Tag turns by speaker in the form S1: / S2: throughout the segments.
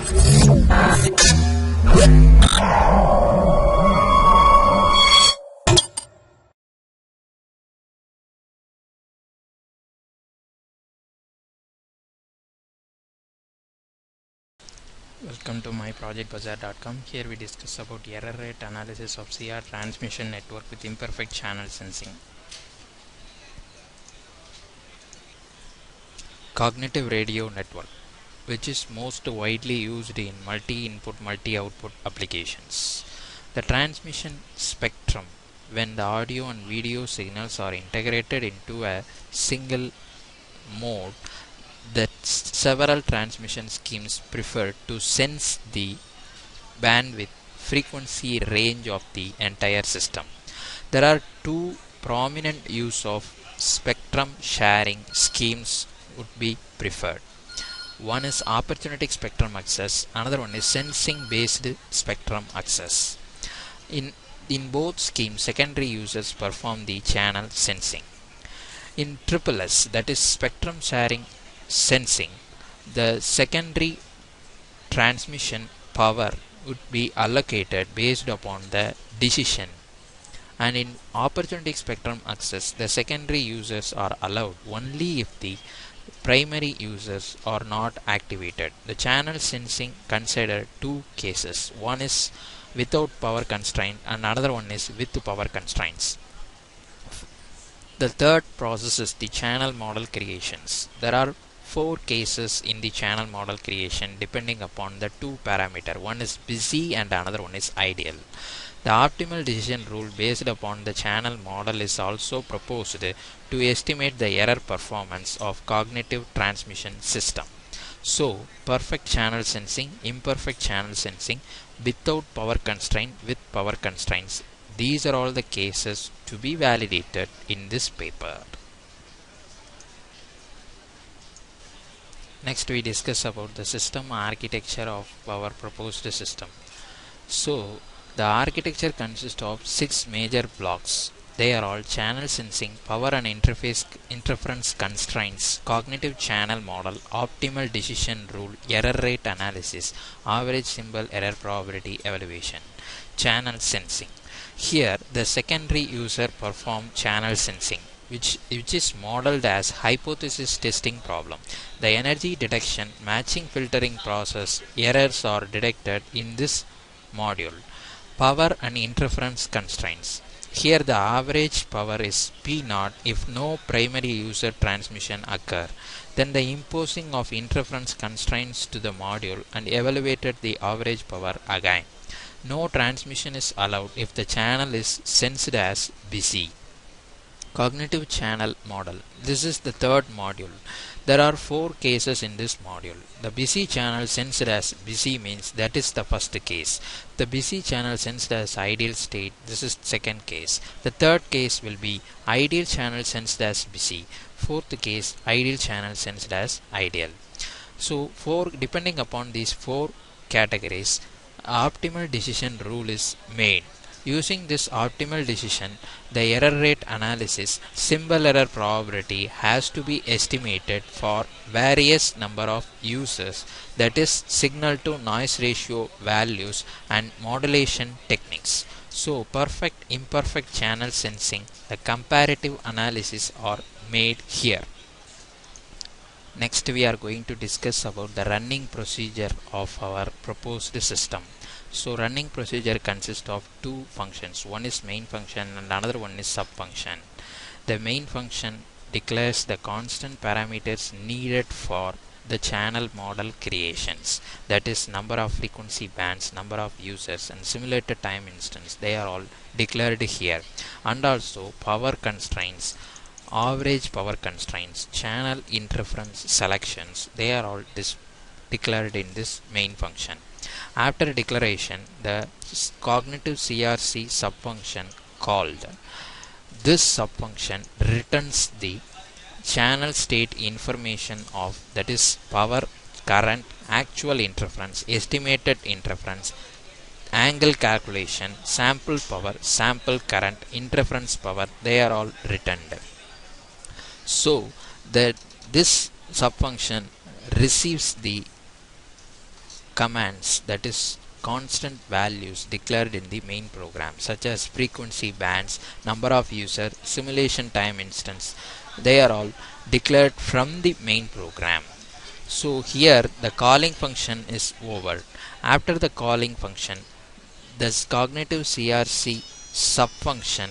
S1: Welcome to myprojectbazaar.com. Here we discuss about error rate analysis of CR transmission network with imperfect channel sensing. Cognitive radio network, which is most widely used in multi-input, multi-output applications. The transmission spectrum, when the audio and video signals are integrated into a single mode, that several transmission schemes prefer to sense the bandwidth frequency range of the entire system. There are two prominent use of spectrum sharing schemes would be preferred. One is opportunistic spectrum access, another one is sensing based spectrum access. In both schemes, secondary users perform the channel sensing. In SSS, that is spectrum sharing sensing, the secondary transmission power would be allocated based upon the decision, and in opportunistic spectrum access, the secondary users are allowed only if the primary users are not activated. The channel sensing consider two cases. One is without power constraint and another one is with power constraints. The third process is the channel model creations. There are four cases in the channel model creation depending upon the two parameter. One is busy and another one is ideal. The optimal decision rule based upon the channel model is also proposed to estimate the error performance of cognitive transmission system. So, perfect channel sensing, imperfect channel sensing, without power constraint, with power constraints. These are all the cases to be validated in this paper. Next we discuss about the system architecture of our proposed system. So the architecture consists of 6 major blocks. They are all channel sensing, power and interference constraints, cognitive channel model, optimal decision rule, error rate analysis, average symbol error probability evaluation. Channel sensing. Here the secondary user perform channel sensing, which is modeled as hypothesis testing problem. The energy detection matching filtering process errors are detected in this module. Power and interference constraints. Here the average power is P0 if no primary user transmission occur. Then the imposing of interference constraints to the module and evaluated the average power again. No transmission is allowed if the channel is sensed as busy. Cognitive channel model. This is the third module. There are 4 cases in this module. The busy channel sensed as busy means that is the first case. The busy channel sensed as ideal state, this is second case. The third case will be ideal channel sensed as busy. Fourth case, ideal channel sensed as ideal. So depending upon these 4 categories, optimal decision rule is made. Using this optimal decision, the error rate analysis, symbol error probability has to be estimated for various number of users, that is signal to noise ratio values and modulation techniques. So perfect imperfect channel sensing, the comparative analysis are made here. Next we are going to discuss about the running procedure of our proposed system. So running procedure consists of 2 functions. One is main function and another one is sub function. The main function declares the constant parameters needed for the channel model creations, that is number of frequency bands, number of users and simulated time instance. They are all declared here. And also power constraints, average power constraints, channel interference selections, they are all declared in this main function. After declaration, the cognitive CRC subfunction called. This subfunction returns the channel state information of, that is power, current, actual interference, estimated interference, angle calculation, sample power, sample current, interference power, they are all returned. So this subfunction receives the commands, that is constant values declared in the main program, such as frequency bands, number of user, simulation time instance. They are all declared from the main program. So here the calling function is over. After the calling function, this cognitive CRC subfunction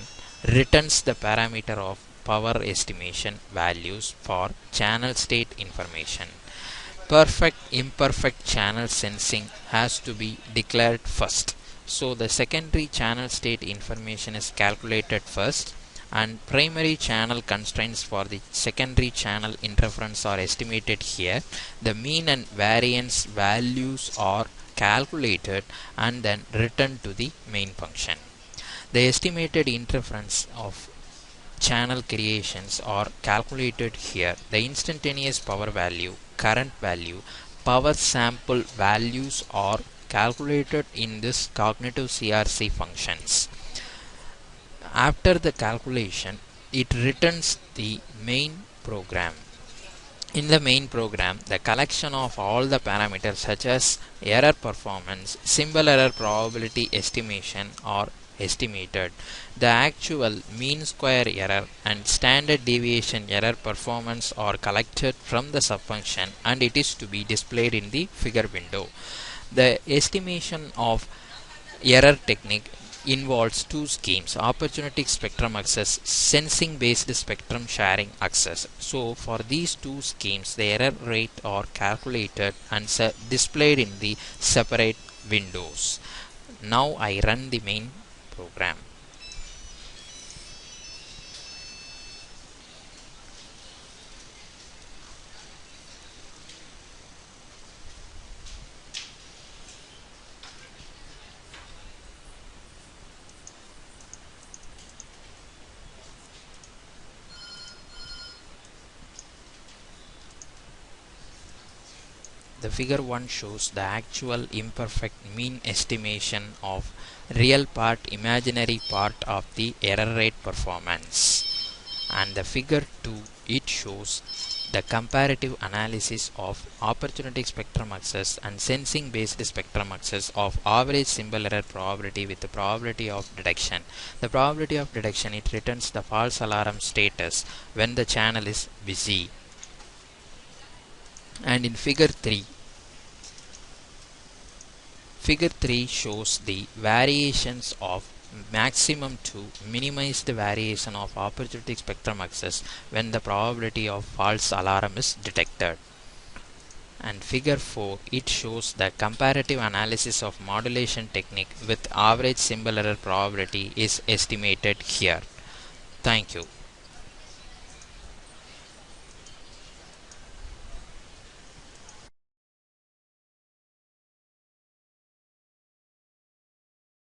S1: returns the parameter of power estimation values for channel state information. Perfect imperfect channel sensing has to be declared first. So the secondary channel state information is calculated first, and primary channel constraints for the secondary channel interference are estimated here. The mean and variance values are calculated and then returned to the main function. The estimated interference of channel creations are calculated here. The instantaneous power value, current value, power sample values are calculated in this cognitive CRC functions. After the calculation, it returns the main program. In the main program, the collection of all the parameters such as error performance, symbol error probability estimation are estimated. The actual mean square error and standard deviation error performance are collected from the subfunction, and it is to be displayed in the figure window. The estimation of error technique involves two schemes: opportunistic spectrum access, sensing based spectrum sharing access. So for these two schemes, the error rate are calculated and displayed in the separate windows. Now I run the main program. The figure 1 shows the actual imperfect mean estimation of real part imaginary part of the error rate performance, and the figure 2, it shows the comparative analysis of opportunistic spectrum access and sensing based spectrum access of average symbol error probability with the probability of detection. The probability of detection, it returns the false alarm status when the channel is busy. And in figure 3 shows the variations of maximum to minimize the variation of opportunistic spectrum access when the probability of false alarm is detected. And figure 4, it shows the comparative analysis of modulation technique with average symbol error probability is estimated here. Thank you.